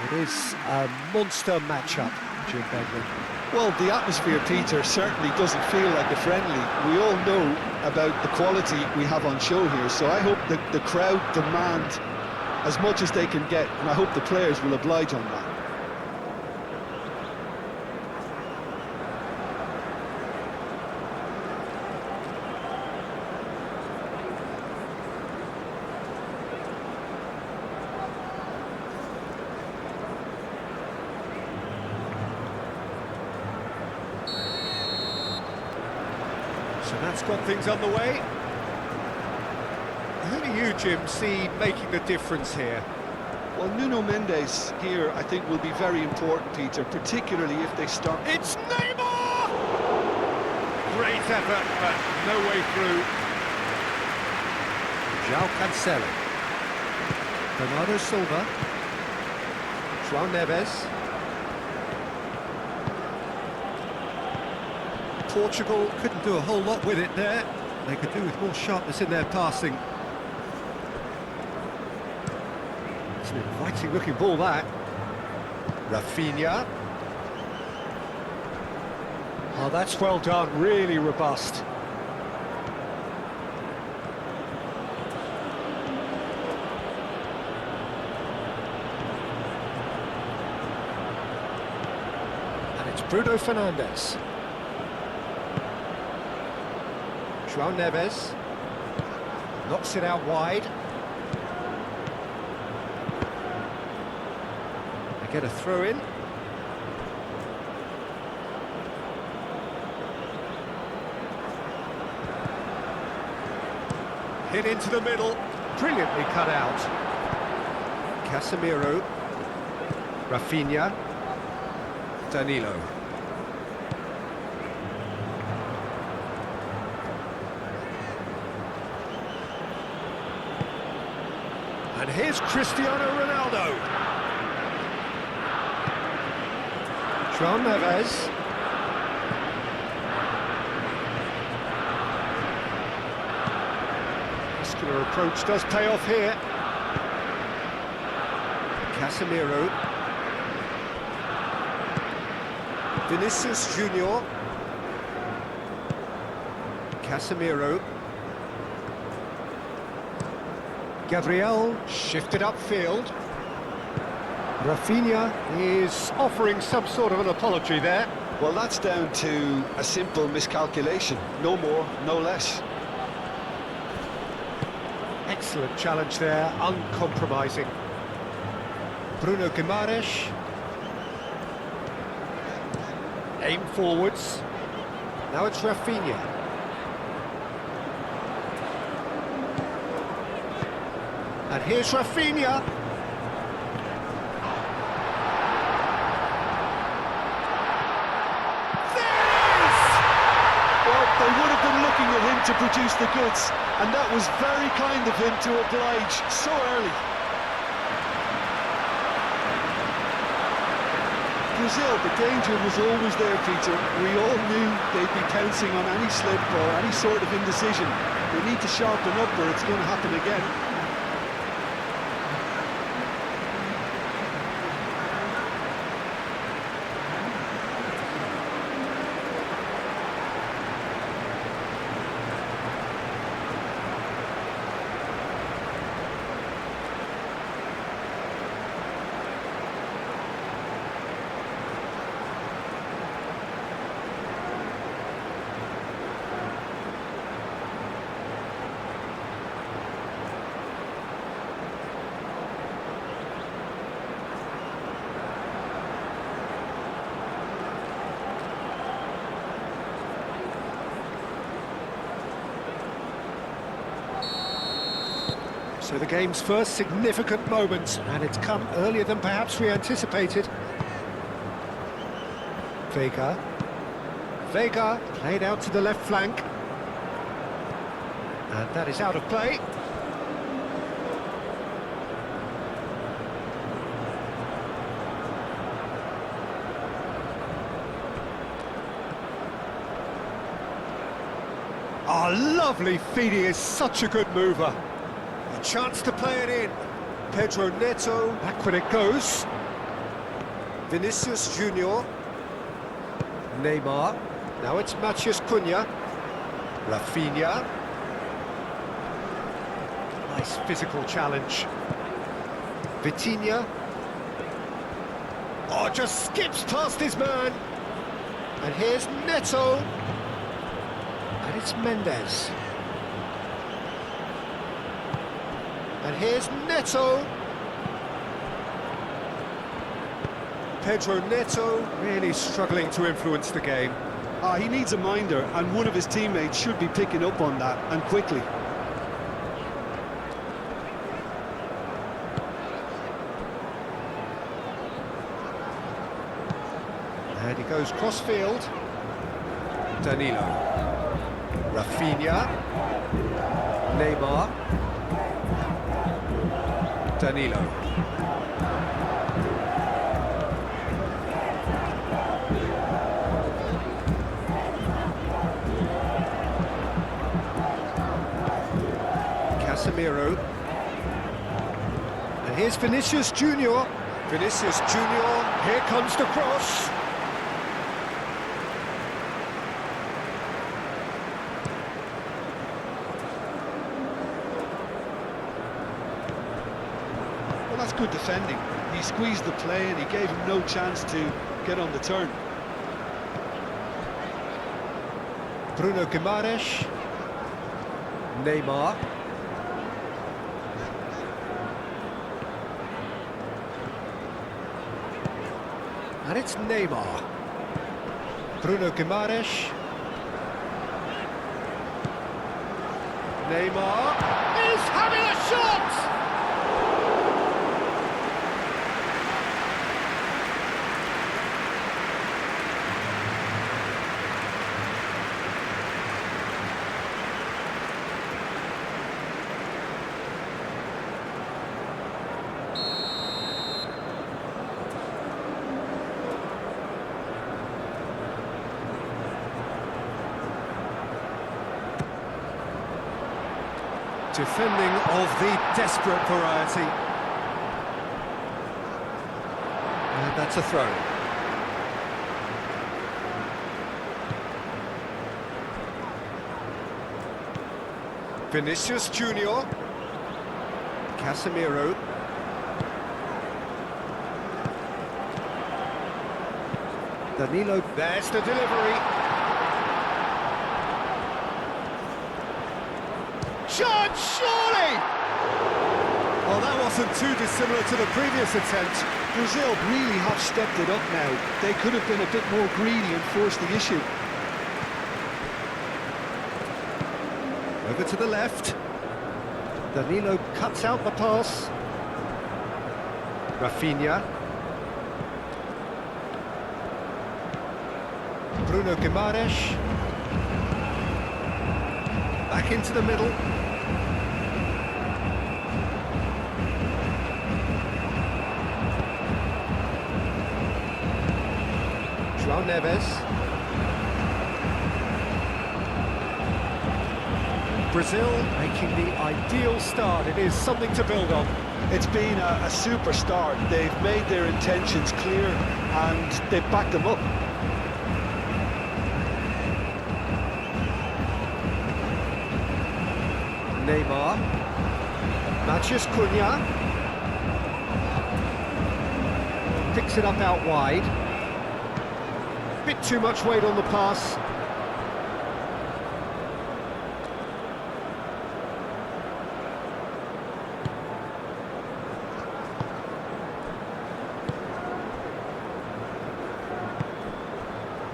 It is a monster matchup, Jim Bedwin. Well, the atmosphere, Peter, certainly doesn't feel like a friendly. We all know about the quality we have on show here, so I hope the crowd demand as much as they can get, and I hope the players will oblige on that. So that's got things underway. Who do you, Jim, see making the difference here? Well, Nuno Mendes here, I think, will be very important, Peter, particularly if they start... It's Neymar! Great effort, but no way through. João Cancelo. Bernardo Silva. João Neves. Portugal couldn't do a whole lot with it there. They could do with more sharpness in their passing. It's an inviting-looking ball, that. Rafinha. Oh, that's well done, really robust. And it's Bruno Fernandes. João Neves knocks it out wide. They get a throw in. Hit into the middle, brilliantly cut out. Casemiro, Rafinha, Danilo. And here's Cristiano Ronaldo. João Neves. Muscular approach does pay off here. Casemiro. Vinicius Junior. Casemiro. Gabriel shifted upfield. Rafinha is offering some sort of an apology there. Well, that's down to a simple miscalculation. No more, no less. Excellent challenge there, uncompromising. Bruno Guimaraes. Aim forwards. Now it's Rafinha. And here's Rafinha. There it is! Well, they would have been looking at him to produce the goods, and that was very kind of him to oblige so early. Brazil, the danger was always there, Peter. We all knew they'd be pouncing on any slip or any sort of indecision. They need to sharpen up or it's going to happen again. So the game's first significant moment, and it's come earlier than perhaps we anticipated. Vega played out to the left flank. And that is out of play. Oh, lovely feed, he is such a good mover. A chance to play it in. Pedro Neto, back when it goes. Vinicius Junior. Neymar. Now it's Matheus Cunha. Rafinha. Nice physical challenge. Vitinha. Oh, just skips past his man. And here's Neto. And it's Mendes. And here's Neto. Pedro Neto really struggling to influence the game. He needs a minder, and one of his teammates should be picking up on that, and quickly. And he goes cross-field. Danilo. Rafinha. Neymar. Danilo. Casemiro. And here's Vinicius Junior. Vinicius Junior, here comes the cross. Well, that's good defending. He squeezed the play and he gave him no chance to get on the turn. Bruno Guimaraes. Neymar. And it's Neymar. Bruno Guimaraes. Neymar is having a shot! Defending of the desperate variety. And that's a throw. Vinicius Junior. Casemiro. Danilo, there's the delivery. Shot, surely! Well, that wasn't too dissimilar to the previous attempt. Brazil really have stepped it up now. They could have been a bit more greedy and forced the issue. Over to the left. Danilo cuts out the pass. Rafinha. Bruno Guimaraes. Back into the middle. João Neves. Brazil making the ideal start. It is something to build on. It's been a super start. They've made their intentions clear and they've backed them up. Neymar. Matheus Cunha. Picks it up out wide. Bit too much weight on the pass.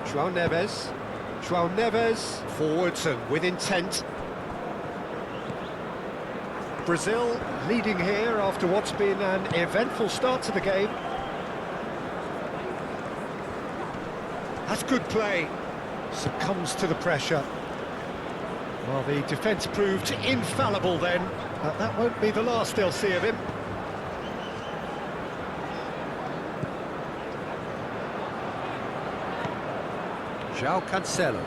João Neves. João Neves forwards and with intent. Brazil leading here after what's been an eventful start to the game. That's good play. Succumbs to the pressure. Well, the defence proved infallible then. That won't be the last they'll see of him. João Cancelo.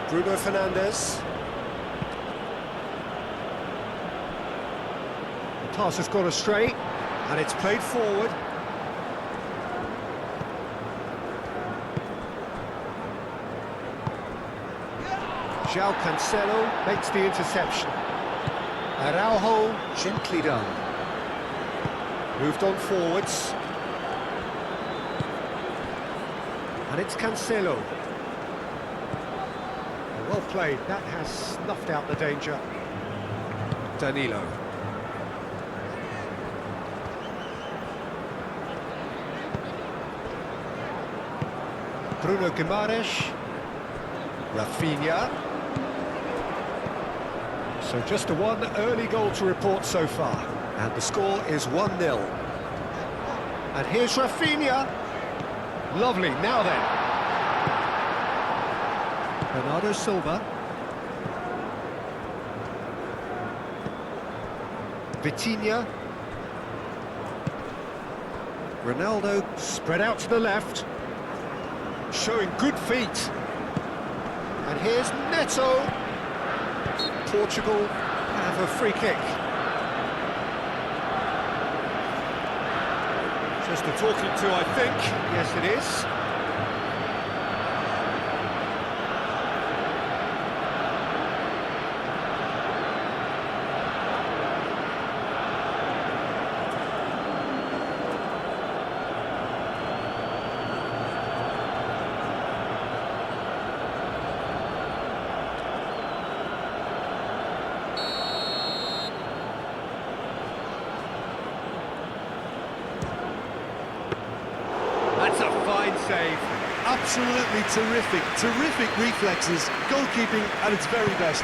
Bruno Fernandes. pass has gone astray, and it's played forward. João Cancelo makes the interception. Araujo, gently done. Moved on forwards. And it's Cancelo. Well played, that has snuffed out the danger. Danilo. Bruno Guimaraes. Rafinha. So just one early goal to report so far. And the score is 1-0. And here's Rafinha. Lovely, now then. Bernardo Silva. Vitinha. Ronaldo spread out to the left. Showing good feet. And here's Neto. Portugal have a free kick. Just a talking to, I think. Yes, it is. That's a fine save. Absolutely terrific reflexes, goalkeeping at its very best.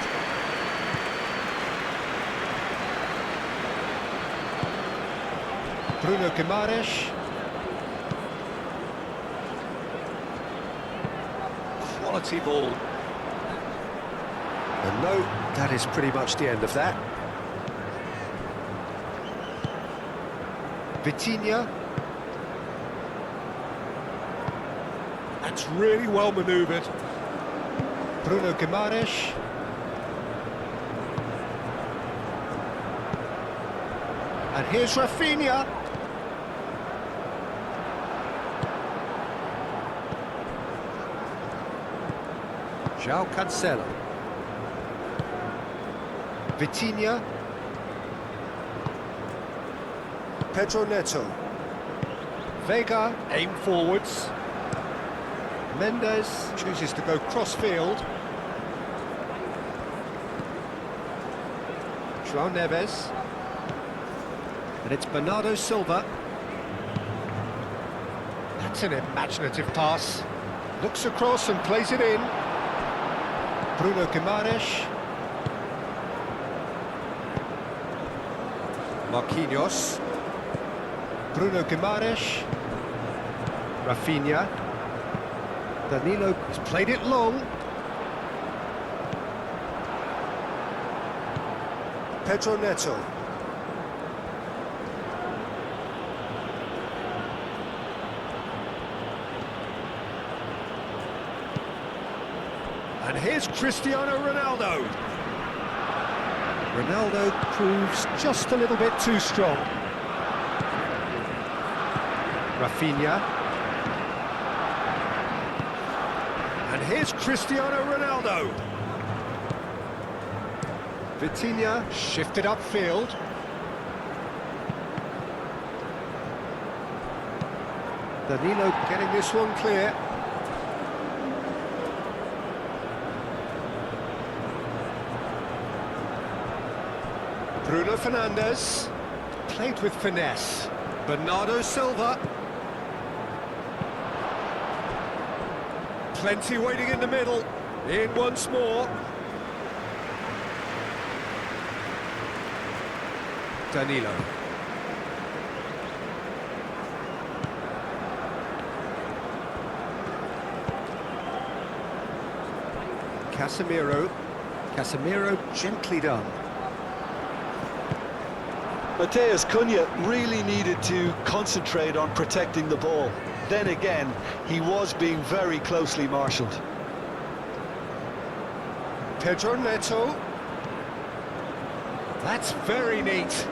Bruno Guimaraes. Quality ball. And no, that is pretty much the end of that. Vitinha. That's really well manoeuvred. Bruno Guimaraes. And here's Rafinha. João Cancelo. Vitinha. Pedro Neto. Vega, aim forwards. Mendes chooses to go cross-field. João Neves. And it's Bernardo Silva. That's an imaginative pass. Looks across and plays it in. Bruno Guimaraes. Marquinhos. Bruno Guimaraes. Rafinha. Danilo has played it long. Pedro Neto. And here's Cristiano Ronaldo. Ronaldo proves just a little bit too strong. Rafinha. And here's Cristiano Ronaldo. Vitinha shifted upfield. Danilo getting this one clear. Bruno Fernandes. Played with finesse. Bernardo Silva. Plenty waiting in the middle. In once more. Danilo. Casemiro gently done. Matheus Cunha really needed to concentrate on protecting the ball. Then again, he was being very closely marshalled. Pedro Neto. That's very neat.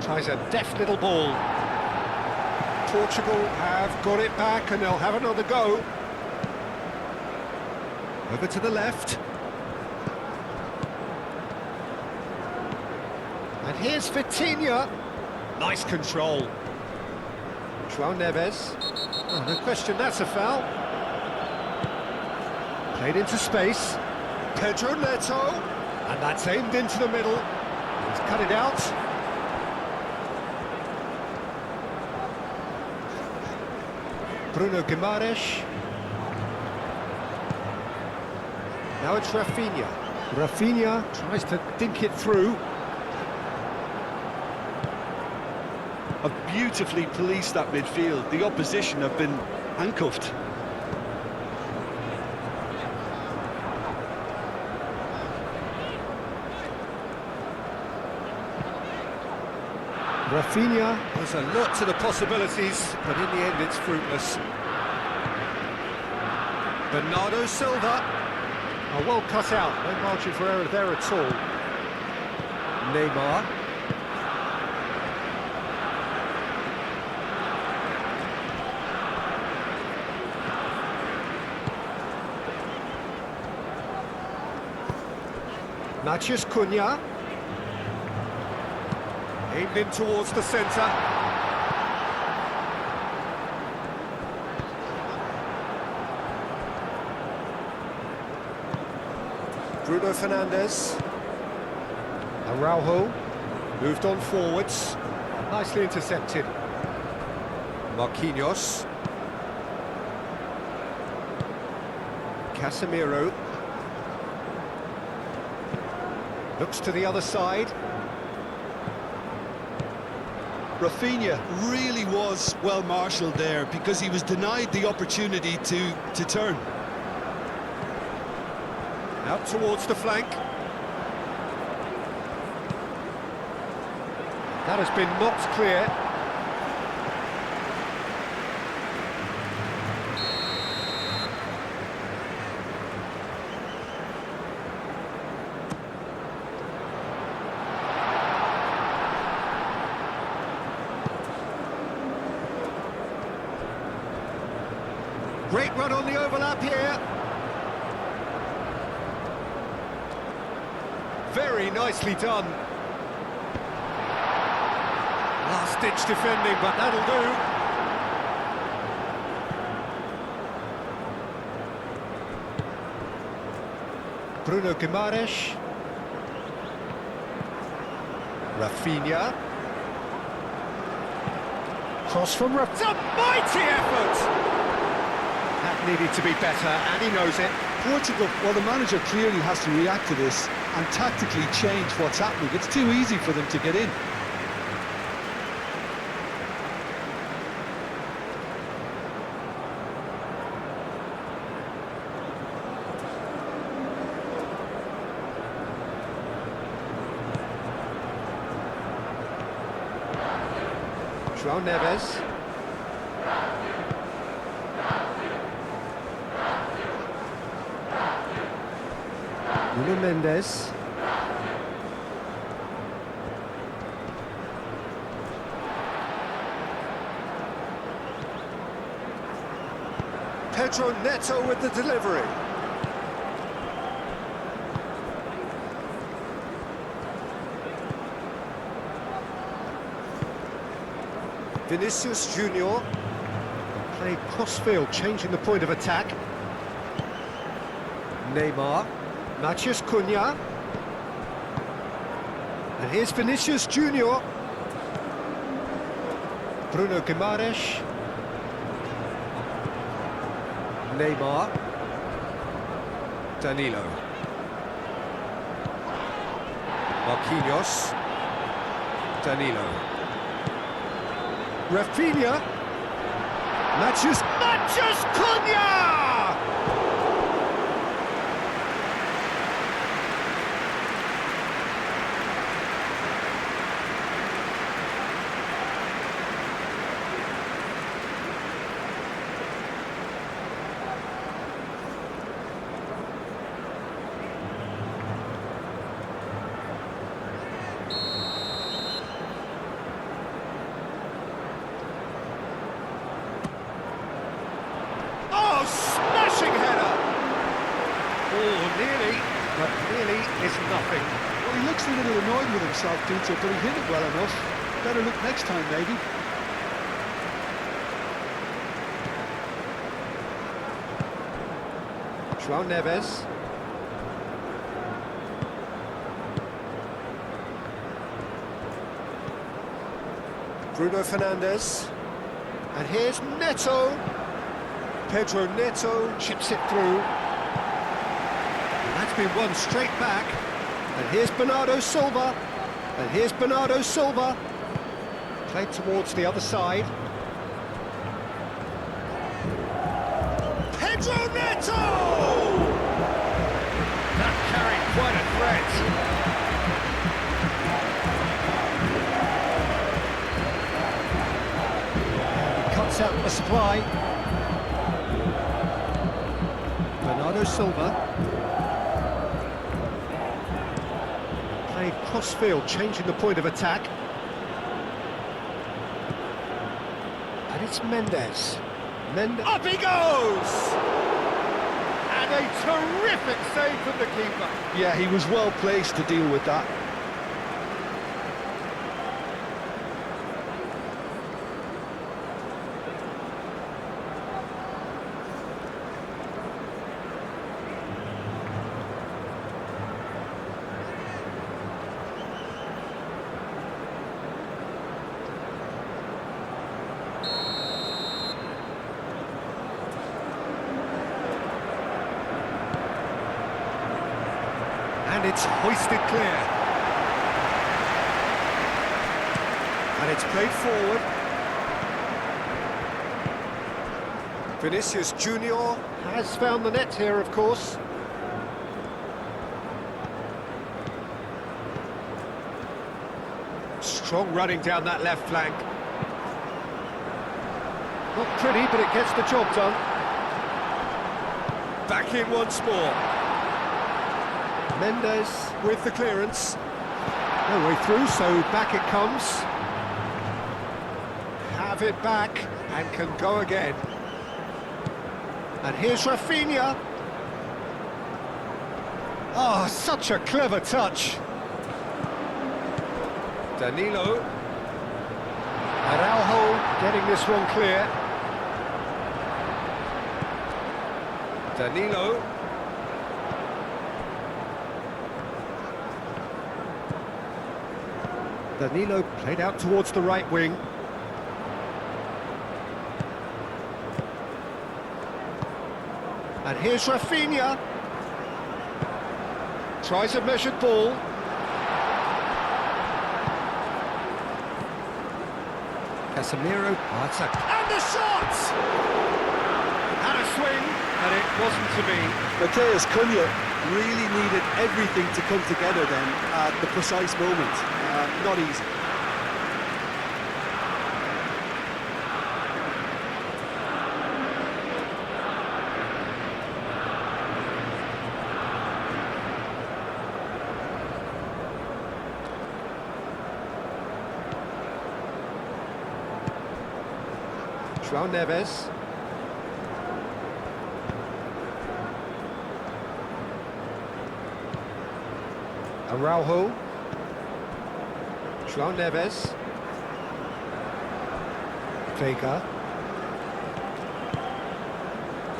Tries a deft little ball. Portugal have got it back and they'll have another go. Over to the left. And here's Vitinha. Nice control. João Neves. Oh, no question, that's a foul. Played into space. Pedro Neto. And that's aimed into the middle. He's cut it out. Bruno Guimaraes. Now it's Rafinha. Rafinha tries to dink it through. Have beautifully policed that midfield. The opposition have been handcuffed. Rafinha, there's a lot to the possibilities, but in the end it's fruitless. Bernardo Silva. Oh, well cut out, no margin for error there at all. Neymar. Matheus Cunha. Aimed in towards the centre. Bruno Fernandes. Araujo. Moved on forwards. Nicely intercepted. Marquinhos. Casemiro. Looks to the other side. Rafinha really was well marshalled there because he was denied the opportunity to turn. Out towards the flank. That has been knocked clear. Great run on the overlap here. Very nicely done. Last-ditch defending, but that'll do. Bruno Guimaraes. Rafinha. Cross from Rafinha. A mighty effort! That needed to be better, and he knows it. Portugal, well, the manager clearly has to react to this and tactically change what's happening. It's too easy for them to get in. João Neves. Nuno Mendes. Pedro Neto with the delivery. Vinicius Junior. Played cross-field, changing the point of attack. Neymar. Matheus Cunha. And here's Vinicius Junior. Bruno Guimaraes. Neymar. Danilo. Marquinhos. Danilo. Rafinha. Matheus Cunha! volley, but really is nothing. Well, he looks a little annoyed with himself, Peter, but he hit it well enough. Better look next time, maybe. João Neves. Bruno Fernandes. And here's Neto. Pedro Neto chips it through. And that's been won straight back. And here's Bernardo Silva. And here's Bernardo Silva. Played towards the other side. Pedro Neto! That carried quite a threat. Cuts out the supply. Bernardo Silva. Played cross-field, changing the point of attack. And it's Mendes. Up he goes! And a terrific save from the keeper. Yeah, he was well placed to deal with that. And it's hoisted clear. And it's played forward. Vinicius Junior has found the net here, of course. Strong running down that left flank. Not pretty, but it gets the job done. Back in once more. Mendes with the clearance. No way through, so back it comes. Have it back and can go again. And here's Rafinha. Oh, such a clever touch. Danilo. Araujo getting this one clear. Danilo. Danilo played out towards the right wing. And here's Rafinha. Tries a measured ball. Casemiro. And the shot! Had a swing, but it wasn't to be. Mateus Cunha really needed everything to come together then at the precise moment. Not easy. João Neves. Araujo. João Neves. Vega.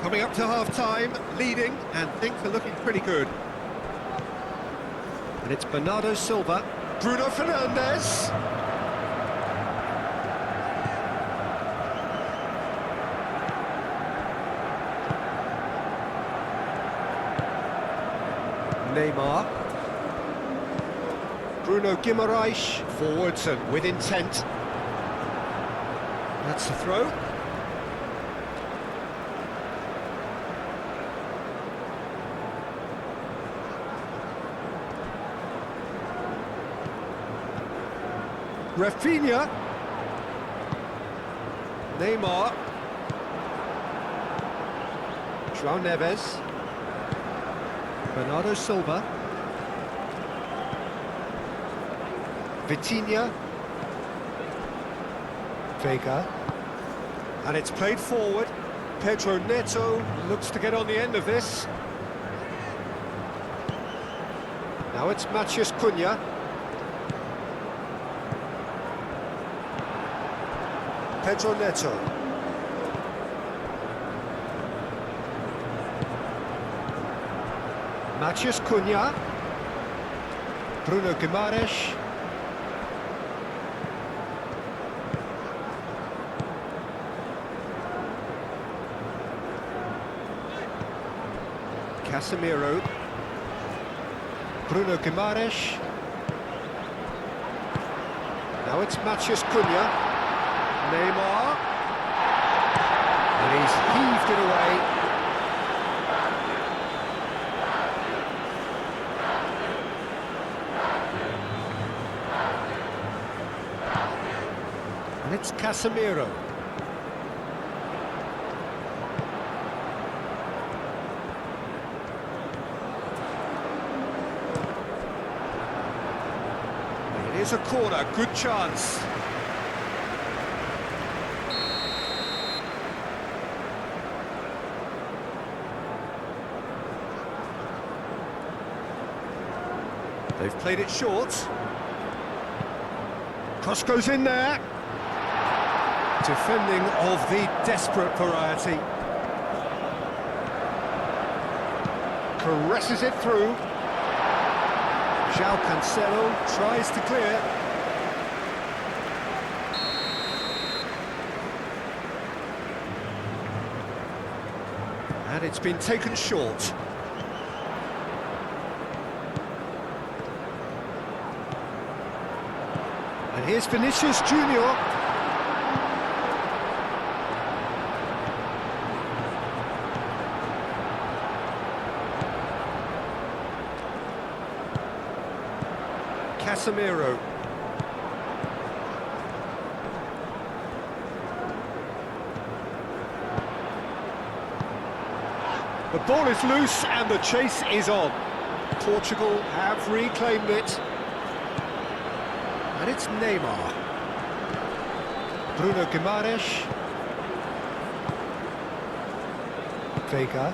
Coming up to half-time, leading, and things are looking pretty good. And it's Bernardo Silva. Bruno Fernandes. Neymar. Bruno Guimaraes, forwards and with intent. That's the throw. Rafinha. Neymar. João Neves. Bernardo Silva. Vitinha. Vega. And it's played forward. Pedro Neto looks to get on the end of this. Now it's Matheus Cunha. Pedro Neto. Matheus Cunha. Bruno Guimaraes. Casemiro. Bruno Guimaraes. Now it's Matheus Cunha. Neymar. And he's heaved it away. And it's Casemiro. It is a corner, good chance. They've played it short. Cross goes in there. Defending of the desperate variety. Caresses it through. João Cancelo tries to clear. And it's been taken short. And here's Vinicius Junior. Casemiro. The ball is loose and the chase is on. Portugal have reclaimed it. And it's Neymar. Bruno Guimaraes. Vega.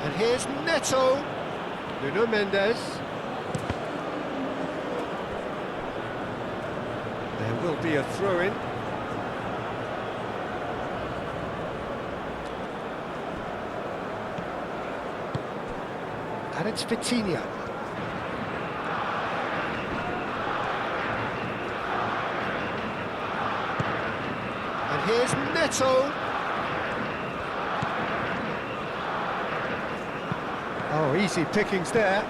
And here's Neto. Nuno Mendes. There will be a throw-in. And it's Vitinha. And here's Neto. Oh, easy pickings there.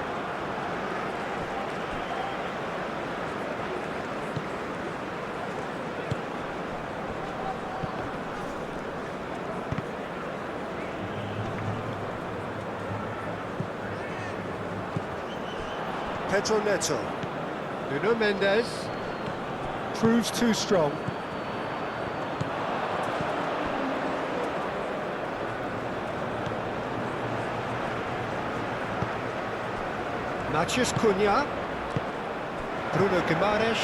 Pedro Neto. Nuno Mendes. Proves too strong. Matheus Cunha. Bruno Guimaraes.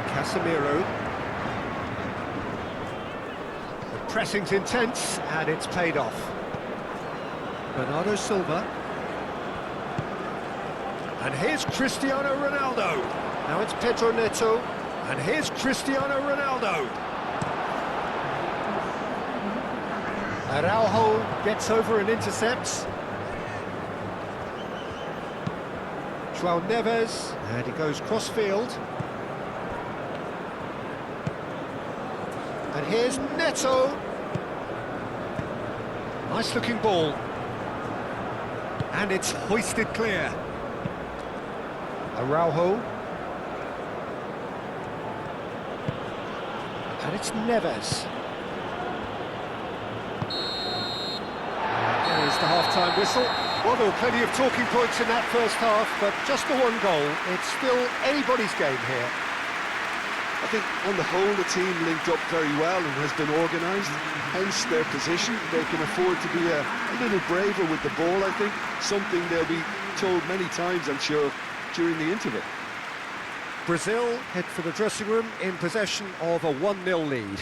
Casemiro. The pressing's intense and it's paid off. Bernardo Silva. And here's Cristiano Ronaldo. Now it's Pedro Neto. And here's Cristiano Ronaldo. Araujo gets over and intercepts. João Neves, and he goes cross-field. And here's Neto. Nice-looking ball. And it's hoisted clear. Araujo. And it's Neves. The half-time whistle. Well, there were plenty of talking points in that first half, but just the one goal. It's still anybody's game here. I think on the whole the team linked up very well and has been organised, hence their position. They can afford to be a little braver with the ball, I think, something they'll be told many times, I'm sure, during the interval. Brazil head for the dressing room in possession of a 1-0 lead.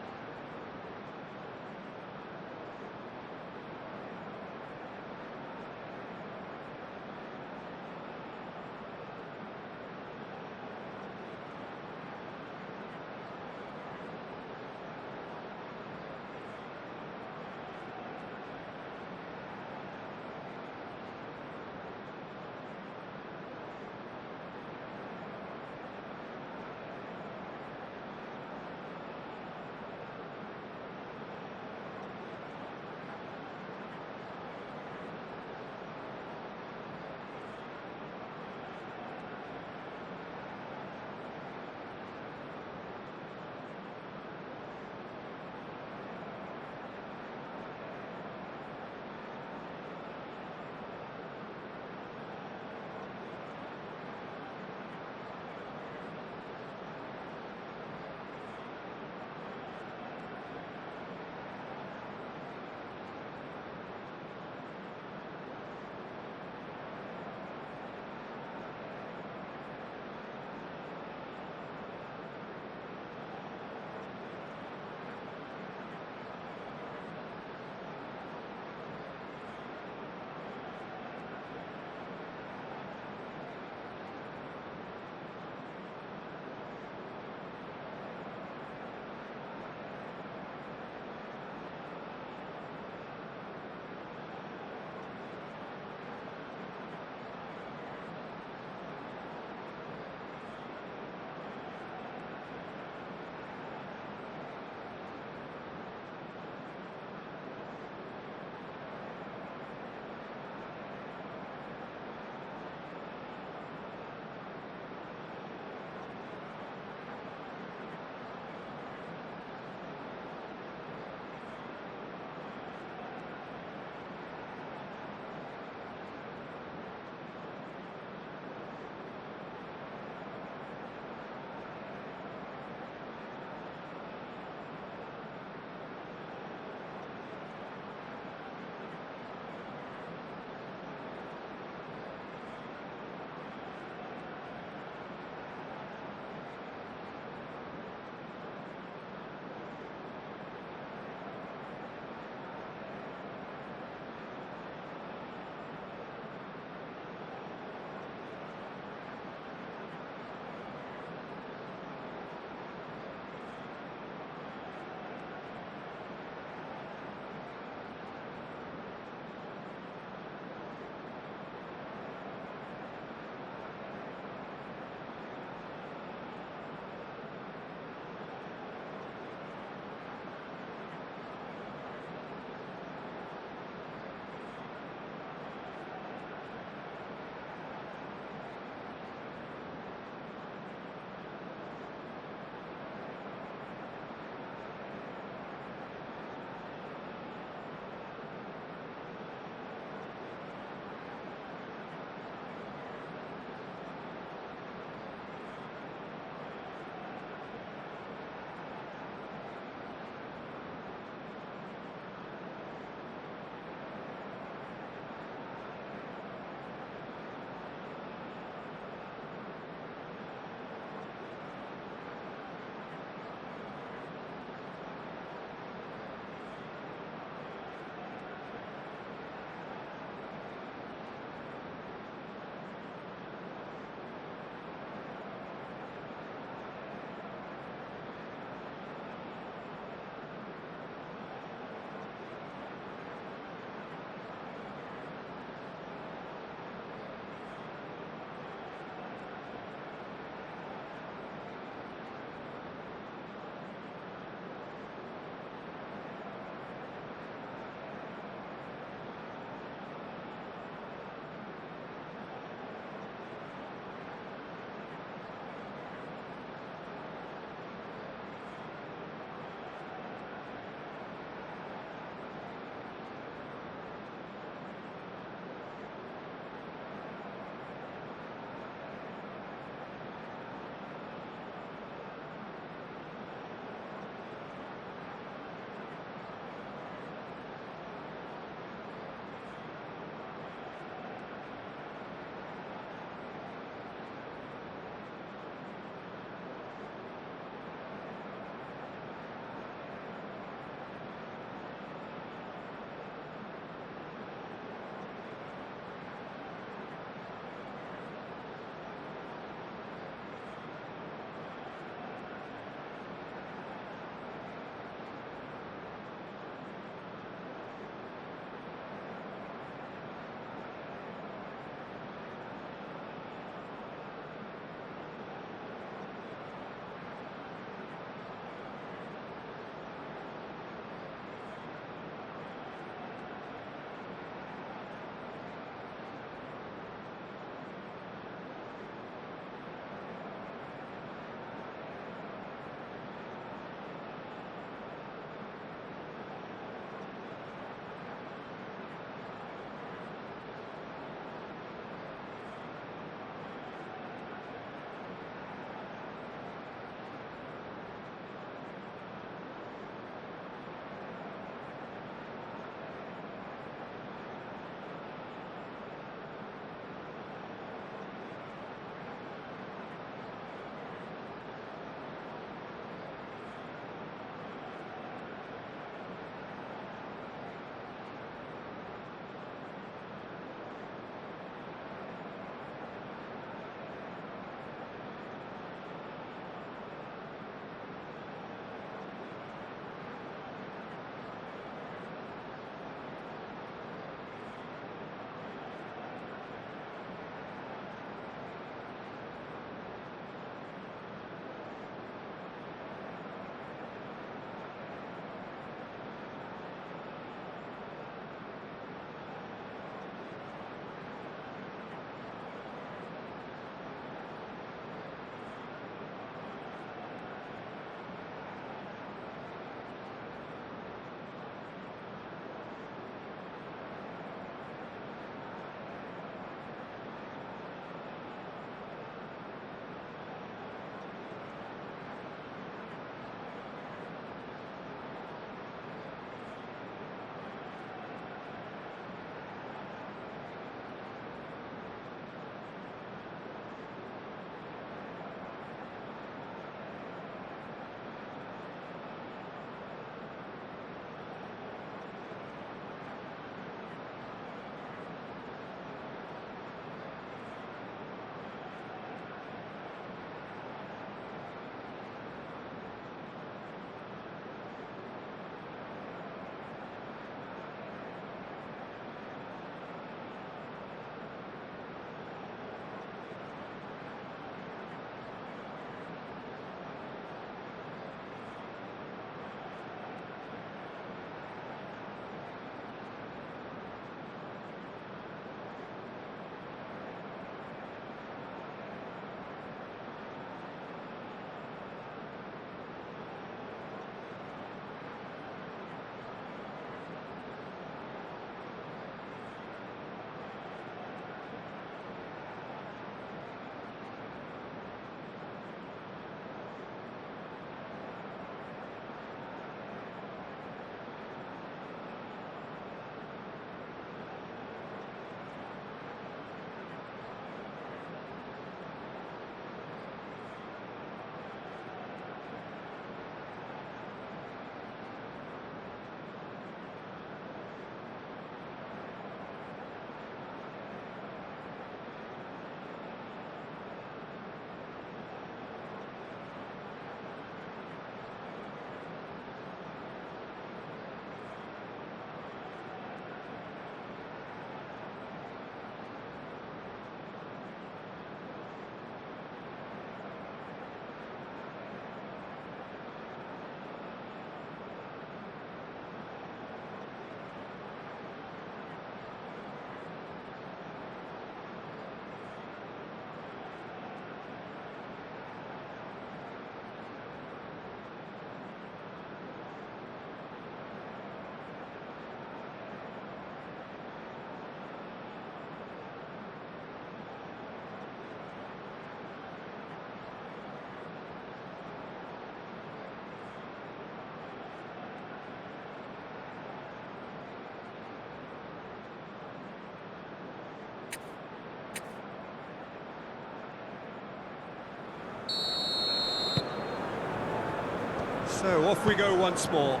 So off we go once more.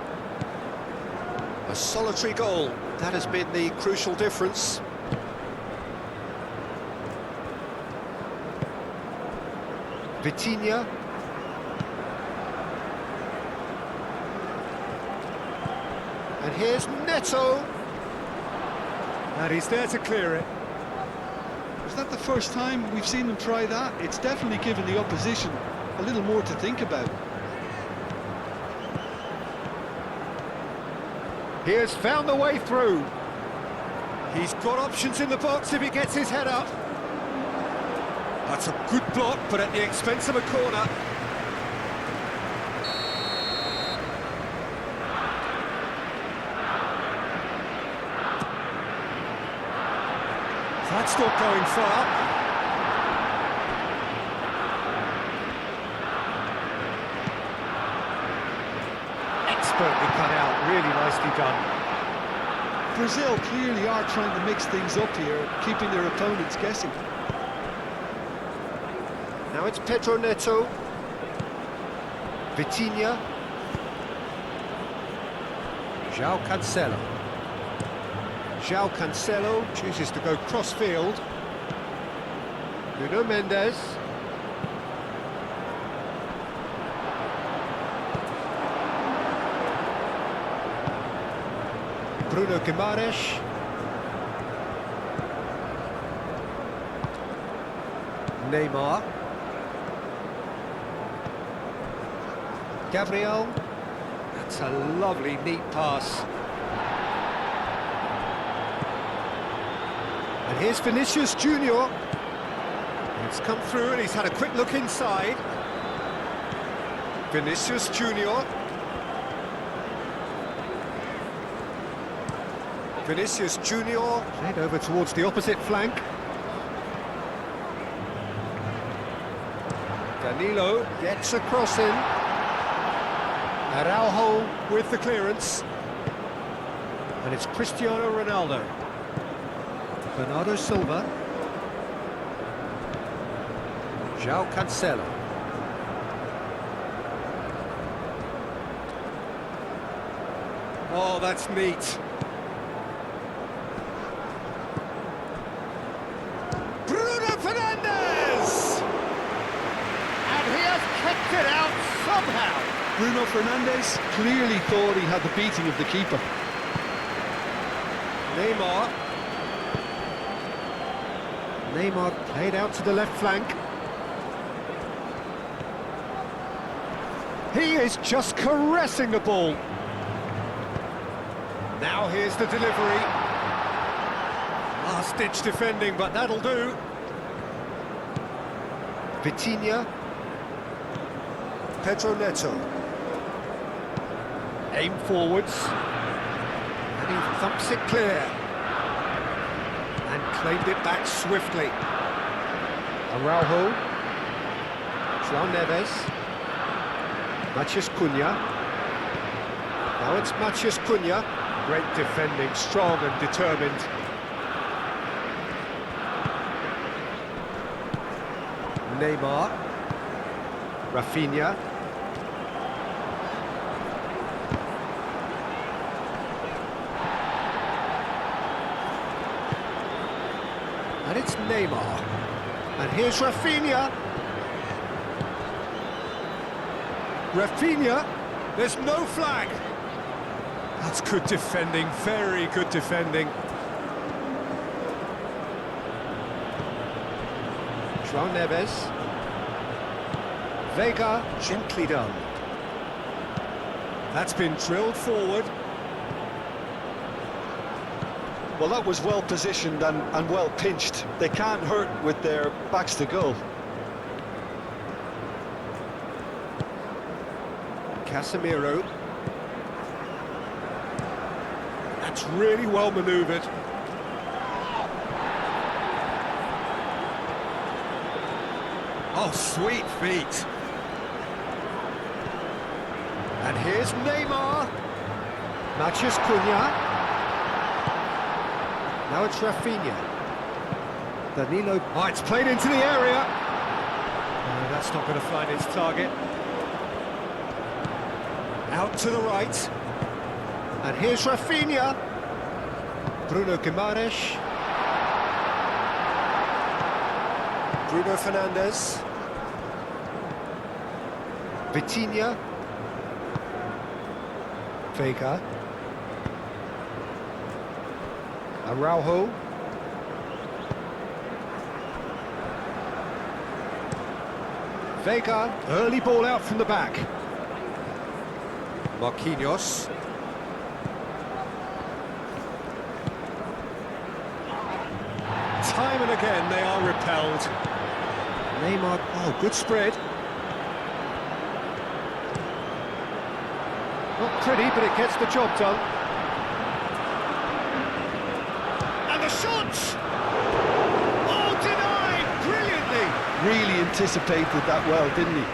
A solitary goal, that has been the crucial difference. Vitinha. And here's Neto. And he's there to clear it. Is that the first time we've seen them try that? It's definitely given the opposition a little more to think about. He has found the way through. He's got options in the box if he gets his head up. That's a good block, but at the expense of a corner. That's not going far. Expertly cut out, really nicely done. Brazil clearly are trying to mix things up here, keeping their opponents guessing. Now it's Pedro Neto. Vitinha. João Cancelo. João Cancelo chooses to go cross-field. Nuno Mendes. Bruno Guimaraes. Neymar. Gabriel. That's a lovely, neat pass. And here's Vinicius Junior. It's come through and he's had a quick look inside. Vinicius Junior. Vinicius Junior played over towards the opposite flank. Danilo gets a cross in. Araujo with the clearance. And it's Cristiano Ronaldo. Bernardo Silva. João Cancelo. Oh, that's neat. Bruno Fernandes! And he has kicked it out somehow. Bruno Fernandes clearly thought he had the beating of the keeper. Neymar. Neymar played out to the left flank. He is just caressing the ball. Now here's the delivery. Last-ditch defending, but that'll do. Vitinha. Pedro Neto. Aim forwards. And he thumps it clear. And claimed it back swiftly. Araujo. João Neves. Matheus Cunha. Now it's Matheus Cunha. Great defending, strong and determined. Neymar. Rafinha. And it's Neymar. And here's Rafinha. Rafinha, there's no flag. That's good defending, very good defending. João Neves. Vega, gently done. That's been drilled forward. Well, that was well positioned and well pinched. They can't hurt with their backs to goal. Casemiro. That's really well manoeuvred. Oh, sweet feet. And here's Neymar. Matheus Cunha. Now it's Rafinha. Danilo. Oh, it's played into the area. No, that's not going to find its target. Out to the right. And here's Rafinha. Bruno Guimaraes. Bruno Fernandes. Vitinha. Vega. Araujo. Vega, early ball out from the back. Marquinhos. Time and again they are repelled. Neymar, oh, good spread. Not pretty, but it gets the job done. And the shot! Oh, denied! Brilliantly! Really anticipated that well, didn't he?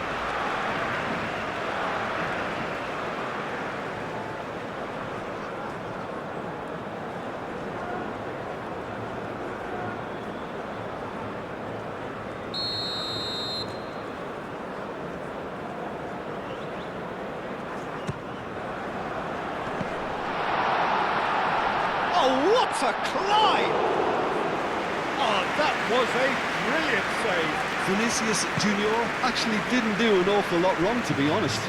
Oh, what a climb! Oh, that was a brilliant save. Vinicius Junior actually didn't do an awful lot wrong, to be honest.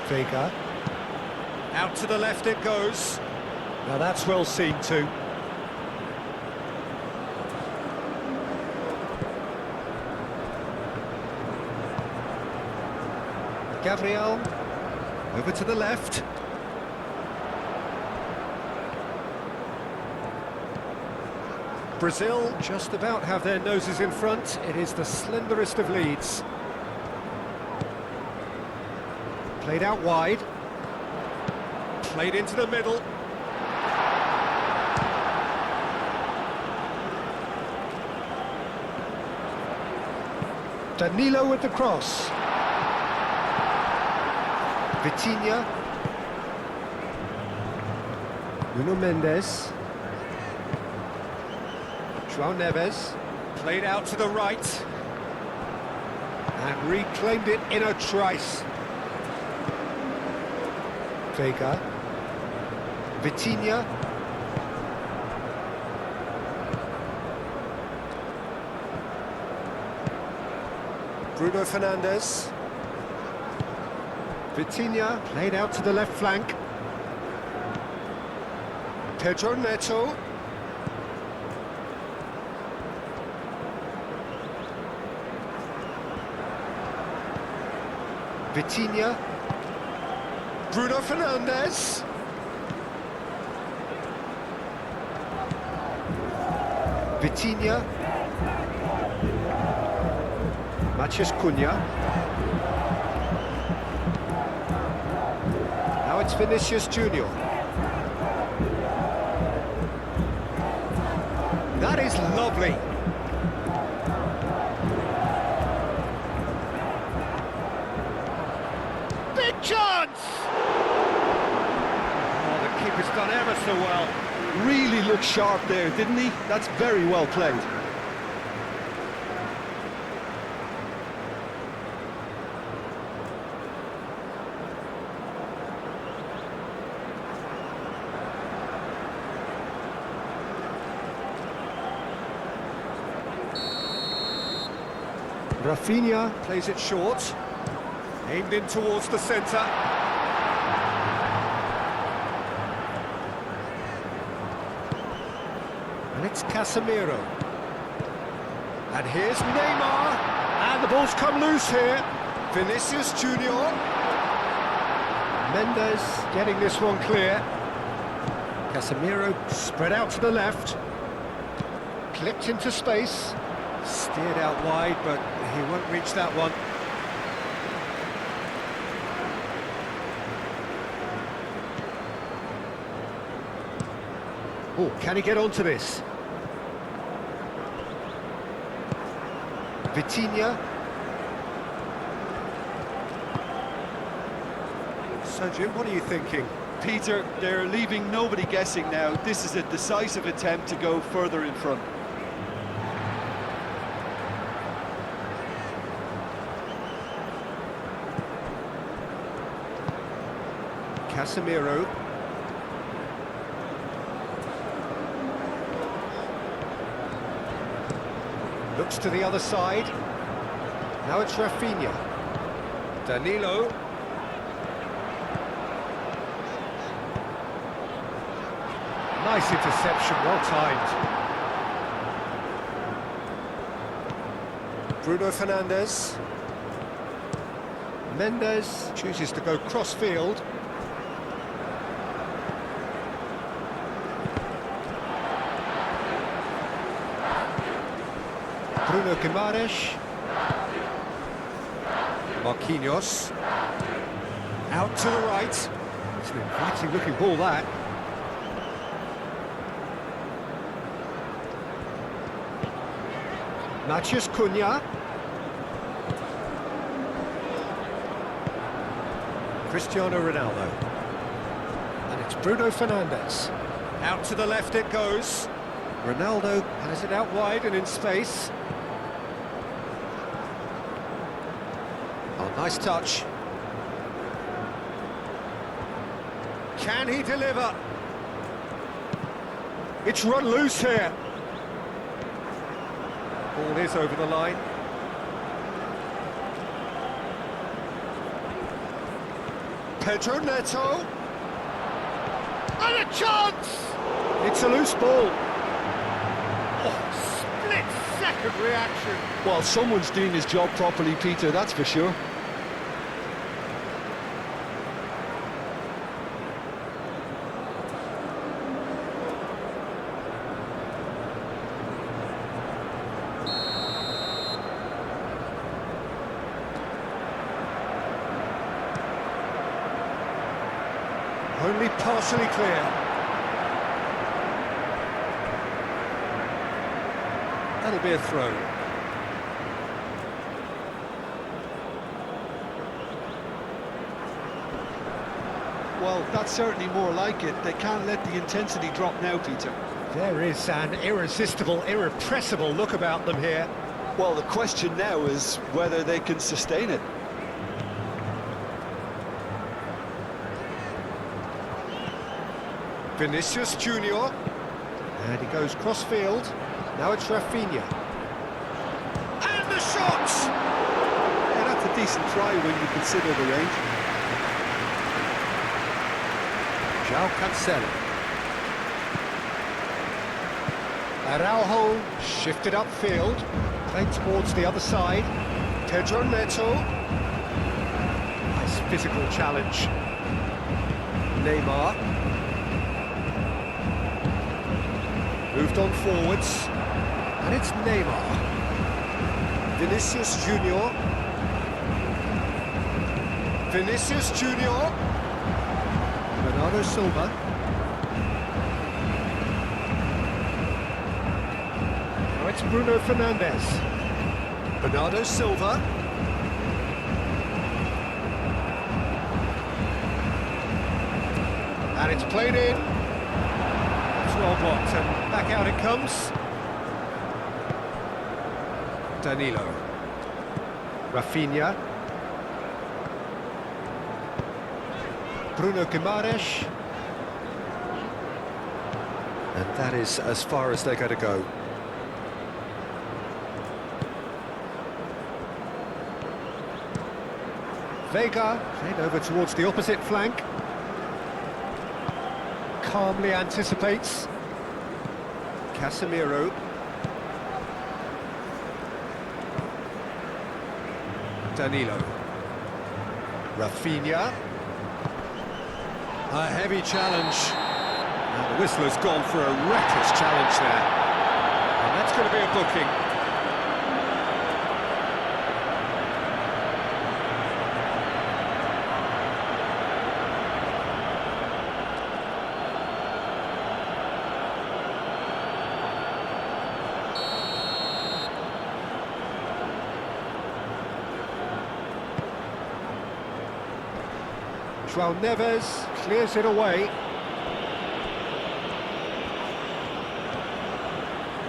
Vega. Out to the left it goes. Now that's well seen too. Gabriel. Over to the left. Brazil just about have their noses in front. It is the slenderest of leads. Played out wide. Played into the middle. Danilo with the cross. Vitinha. Nuno Mendes. João Neves. Played out to the right. And reclaimed it in a trice. Vega. Vitinha. Bruno Fernandes. Vitinha played out to the left flank. Pedro Neto. Vitinha. Bruno Fernandes. Vitinha. Matheus Cunha. Now it's Vinicius Junior. That is lovely. Big chance! Oh, the keeper's done ever so well. Really looked sharp there, didn't he? That's very well played. Rafinha plays it short, aimed in towards the centre. And it's Casemiro. And here's Neymar. And the ball's come loose here. Vinicius Junior. Mendes getting this one clear. Casemiro spread out to the left. Clipped into space. Steered out wide, but he won't reach that one. Oh, can he get onto this? Vitinha. So, Jim, what are you thinking? Peter, they're leaving nobody guessing now. This is a decisive attempt to go further in front. Casemiro. Looks to the other side. Now it's Rafinha. Danilo. Nice interception, well timed. Bruno Fernandes. Mendes chooses to go cross-field. Bruno Guimaraes. Marquinhos. Out to the right. It's an inviting looking ball, that. Matheus Cunha. Cristiano Ronaldo. And it's Bruno Fernandes. Out to the left it goes. Ronaldo has it out wide and in space. Oh, nice touch. Can he deliver? It's run loose here. Ball is over the line. Pedro Neto. And a chance! It's a loose ball. Oh, split-second reaction. Well, someone's doing his job properly, Peter, that's for sure. Only partially clear. That'll be a throw. Well, that's certainly more like it. They can't let the intensity drop now, Peter. There is an irresistible, irrepressible look about them here. Well, the question now is whether they can sustain it. Vinicius Junior. And he goes cross-field. Now it's Rafinha. And the shot! Yeah, that's a decent try when you consider the range. João Cancelo. Araujo shifted upfield. Played towards the other side. Pedro Neto. Nice physical challenge. Neymar. Moved on forwards, and it's Neymar. Vinicius Junior. Vinicius Junior. Bernardo Silva. Now it's Bruno Fernandes. Bernardo Silva. And it's played in. Well blocked, and back out it comes. Danilo. Rafinha. Bruno Guimaraes. And that is as far as they're going to go. Vega played over towards the opposite flank. Calmly anticipates. Casemiro. Danilo. Rafinha. A heavy challenge. And the whistler's gone for a reckless challenge there. And that's going to be a booking. João Neves clears it away.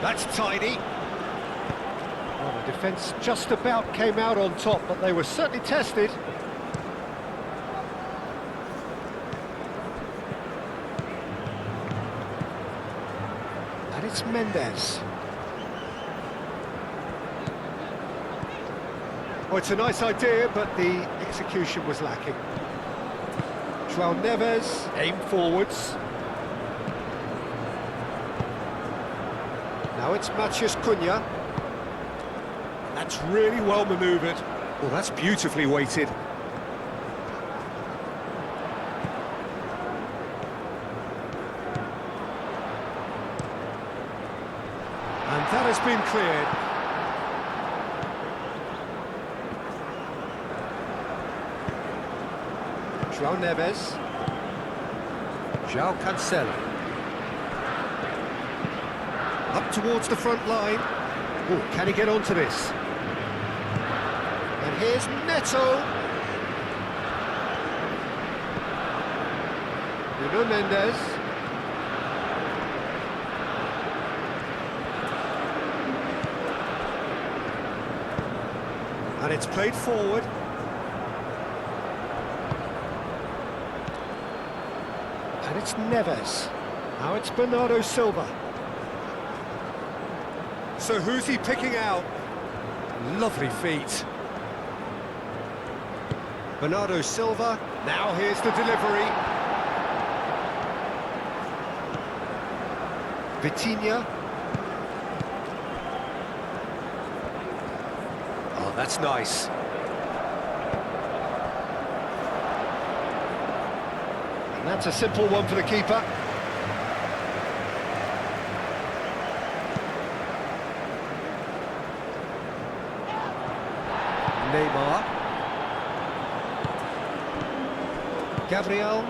That's tidy. Well, the defence just about came out on top, but they were certainly tested. Mendes. Oh, it's a nice idea, but the execution was lacking. João Neves, aim forwards. Now it's Matheus Cunha. That's really well manoeuvred. Well, that's beautifully weighted. And that has been cleared. João Neves. João Cancelo. Up towards the front line. Oh, can he get onto this? And here's Neto. Nuno Mendes. And it's played forward. And it's Neves. Now it's Bernardo Silva. So who's he picking out? Lovely feet. Bernardo Silva. Now here's the delivery. Vitinha. Oh, that's nice. And that's a simple one for the keeper. Neymar. Gabriel.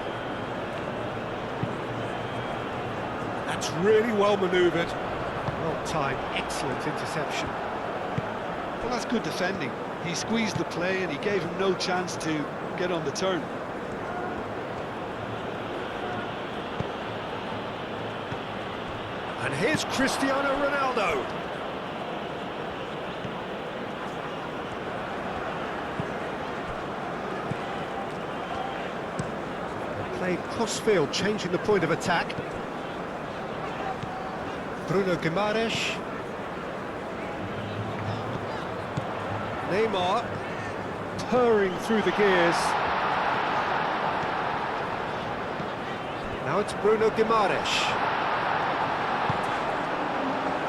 That's really well manoeuvred. Well timed, excellent interception. Well, that's good defending. He squeezed the play and he gave him no chance to get on the turn. And here's Cristiano Ronaldo. Played cross-field, changing the point of attack. Bruno Guimaraes. Neymar, purring through the gears. Now it's Bruno Guimaraes.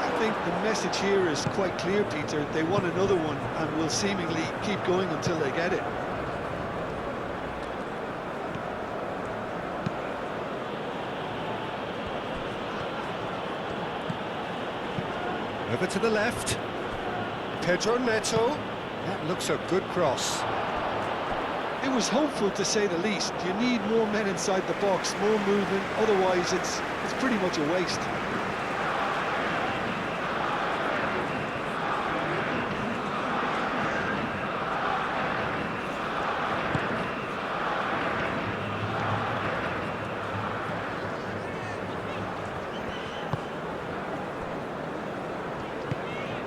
I think the message here is quite clear, Peter. They want another one and will seemingly keep going until they get it. Over to the left. Pedro Neto. That looks a good cross. It was hopeful, to say the least. You need more men inside the box, more movement, otherwise it's pretty much a waste.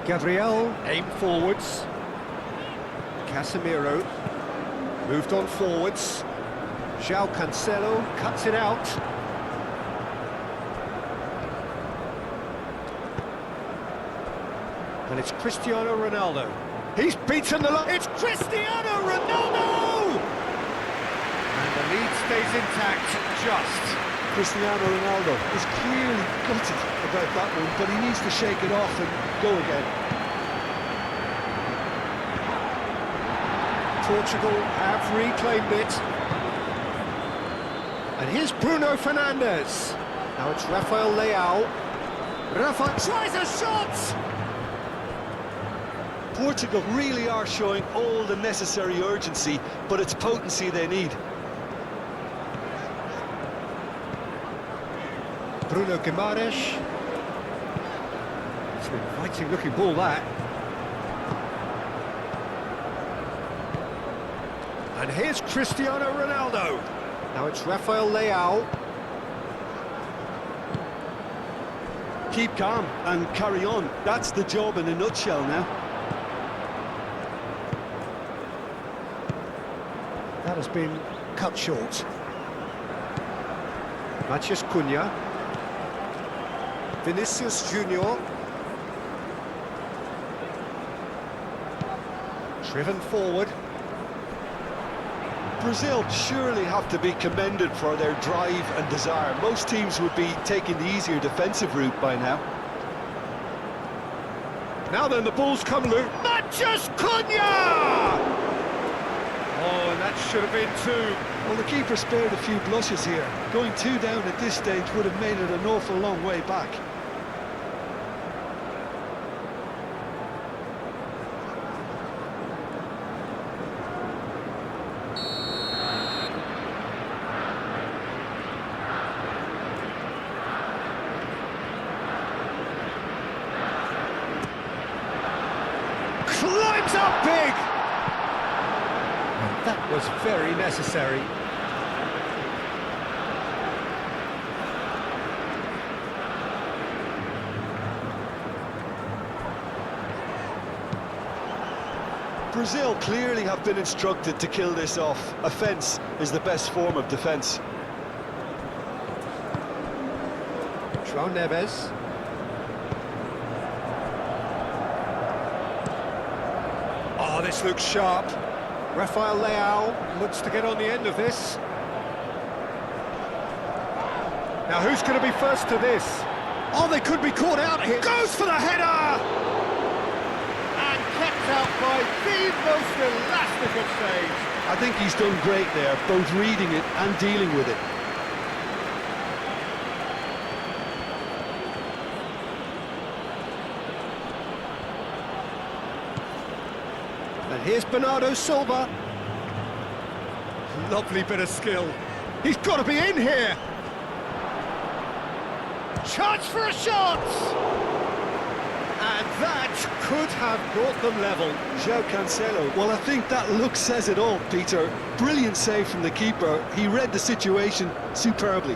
Gabriel, aim forwards. Casemiro, moved on forwards. João Cancelo cuts it out. And it's Cristiano Ronaldo. He's beaten the line. It's Cristiano Ronaldo! And the lead stays intact, just. Cristiano Ronaldo is clearly gutted about that one, but he needs to shake it off and go again. Portugal have reclaimed it. And here's Bruno Fernandes. Now it's Rafael Leao. Rafa tries a shot! Portugal really are showing all the necessary urgency, but it's potency they need. Bruno Guimaraes. It's an inviting looking ball, that. And here's Cristiano Ronaldo. Now it's Rafael Leao. Keep calm and carry on. That's the job in a nutshell now. That has been cut short. Matheus Cunha. Vinicius Junior. Driven forward. Brazil surely have to be commended for their drive and desire. Most teams would be taking the easier defensive route by now. Now then, the ball's come loose. Matches Cunha! Oh, and that should have been two. Well, the keeper spared a few blushes here. Going 2 down at this stage would have made it an awful long way back. Climbs up big! And that was very necessary. Brazil clearly have been instructed to kill this off. Offence is the best form of defence. João Neves. Oh, this looks sharp. Rafael Leao looks to get on the end of this. Now, who's going to be first to this? Oh, they could be caught out here. Goes for the header! And kept out by the most elastic of saves. I think he's done great there, both reading it and dealing with it. And here's Bernardo Silva. Lovely bit of skill. He's got to be in here. Chance for a shot! And that could have brought them level. João Cancelo, well, I think that look says it all, Peter. Brilliant save from the keeper. He read the situation superbly.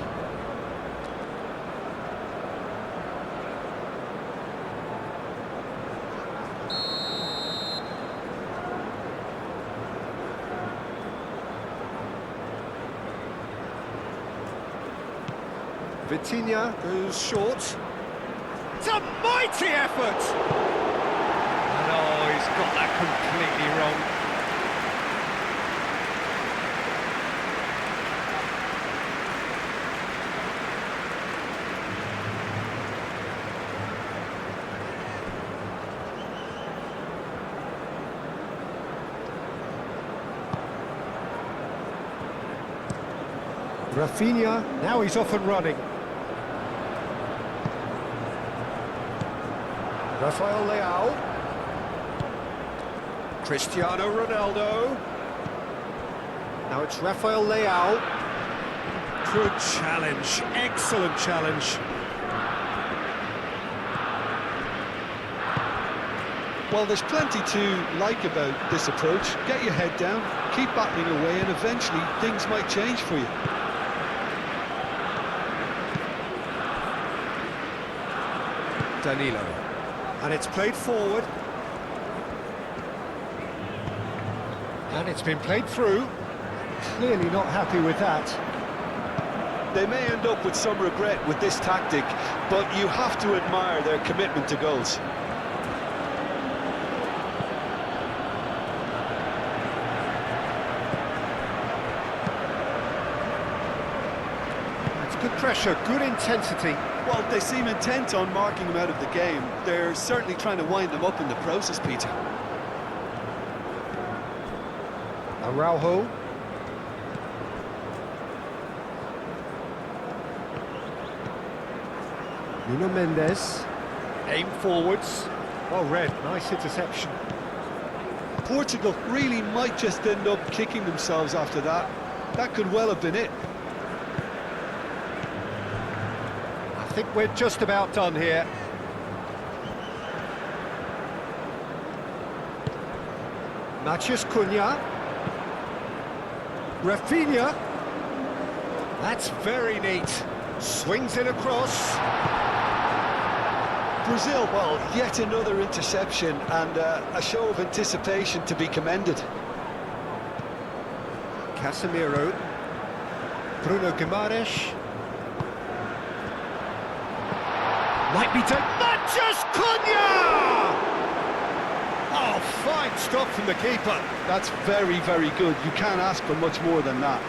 Vitinha goes short. It's a mighty effort! And oh, he's got that completely wrong. Rafinha, now he's off and running. Rafael Leao. Cristiano Ronaldo. Now it's Rafael Leao. Good challenge, excellent challenge. Well, there's plenty to like about this approach. Get your head down, keep battling away, and eventually things might change for you. Danilo. And it's played forward. And it's been played through. Clearly not happy with that. They may end up with some regret with this tactic, but you have to admire their commitment to goals. It's good pressure, good intensity. Well, they seem intent on marking him out of the game. They're certainly trying to wind him up in the process, Peter. Araujo. Nuno Mendes. Aim forwards. Well read, nice interception. Portugal really might just end up kicking themselves after that. That could well have been it. I think we're just about done here. Mathias Cunha. Rafinha. That's very neat. Swings it across. Brazil, well, yet another interception and a show of anticipation to be commended. Casemiro. Bruno Guimaraes. Might be to Matches Cunha! Oh, fine stop from the keeper. That's very, very good. You can't ask for much more than that.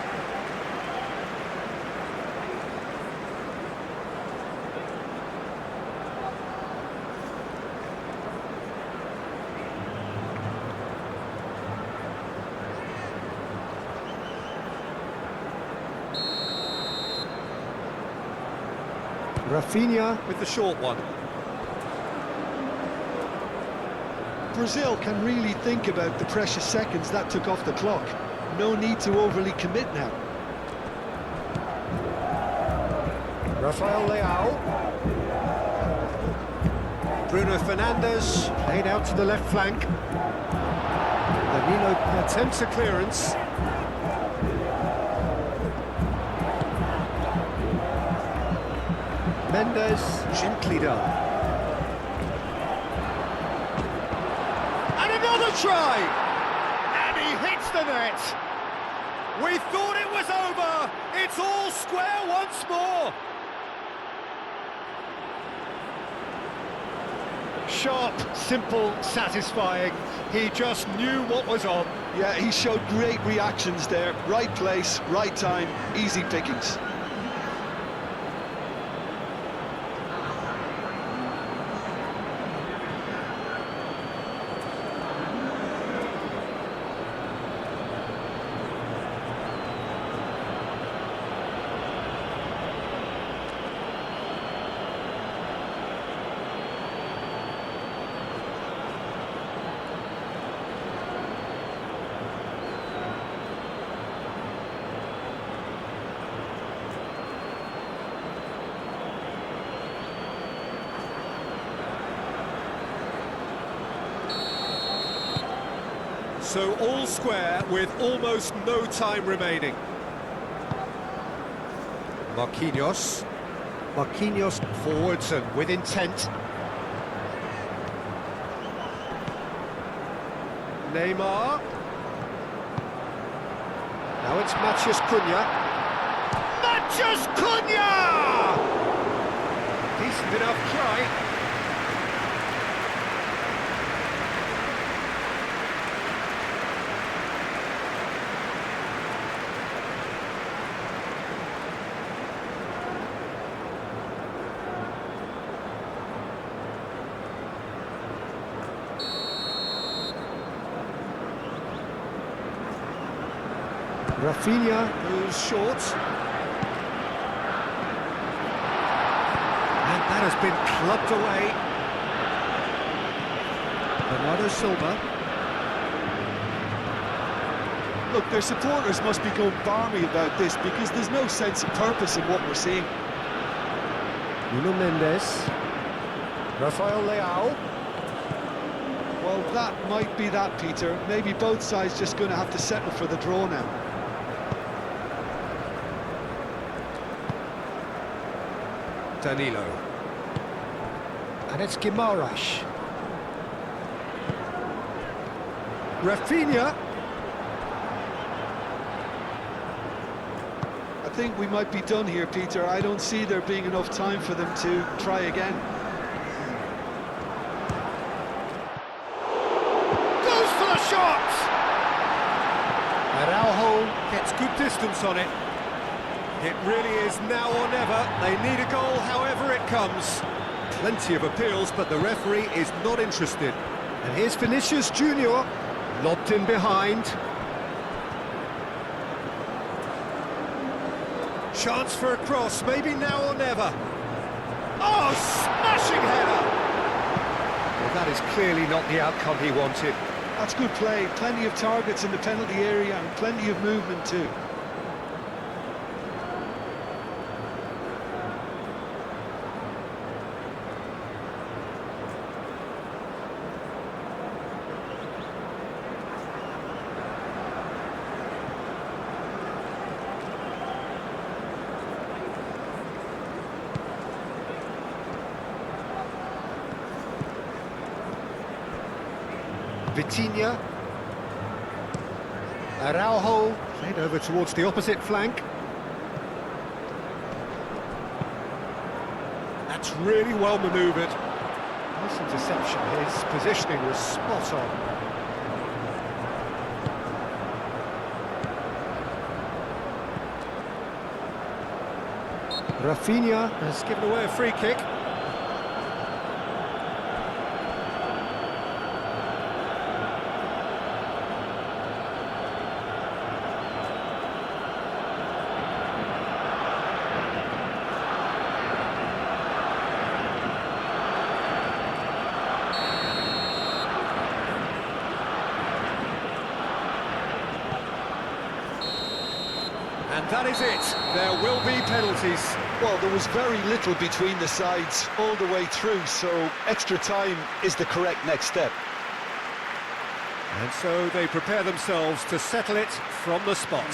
Rafinha with the short one. Brazil can really think about the precious seconds that took off the clock. No need to overly commit now. Rafael Leao. Bruno Fernandes played out to the left flank. Danilo attempts a clearance. Mendes, gently done. And another try! And he hits the net! We thought it was over! It's all square once more! Sharp, simple, satisfying. He just knew what was on. Yeah, he showed great reactions there. Right place, right time, easy pickings. So all square with almost no time remaining. Marquinhos. Marquinhos forwards and with intent. Neymar. Now it's Matches Cunha. Matches Cunha! Decent enough try. Rafinha goes short. And that has been clubbed away. Bernardo Silva. Look, their supporters must be going balmy about this because there's no sense of purpose in what we're seeing. Nuno Mendes. Rafael Leao. Well, that might be that, Peter. Maybe both sides just going to have to settle for the draw now. Danilo. And it's Guimaraes. Rafinha. I think we might be done here, Peter. I don't see there being enough time for them to try again. Goes for the shot! Araujo gets good distance on it. It really is now or never. They need a goal however it comes. Plenty of appeals, but the referee is not interested. And here's Vinicius Junior, lobbed in behind. Chance for a cross, maybe now or never. Oh, smashing header! Well, that is clearly not the outcome he wanted. That's good play. Plenty of targets in the penalty area and plenty of movement too. Vitinha. Araujo played over towards the opposite flank. That's That's really well manoeuvred. Nice interception. His positioning was spot on. Rafinha has given away a free kick. And that is it. There will be penalties. Well, there was very little between the sides all the way through, so extra time is the correct next step. And so they prepare themselves to settle it from the spot.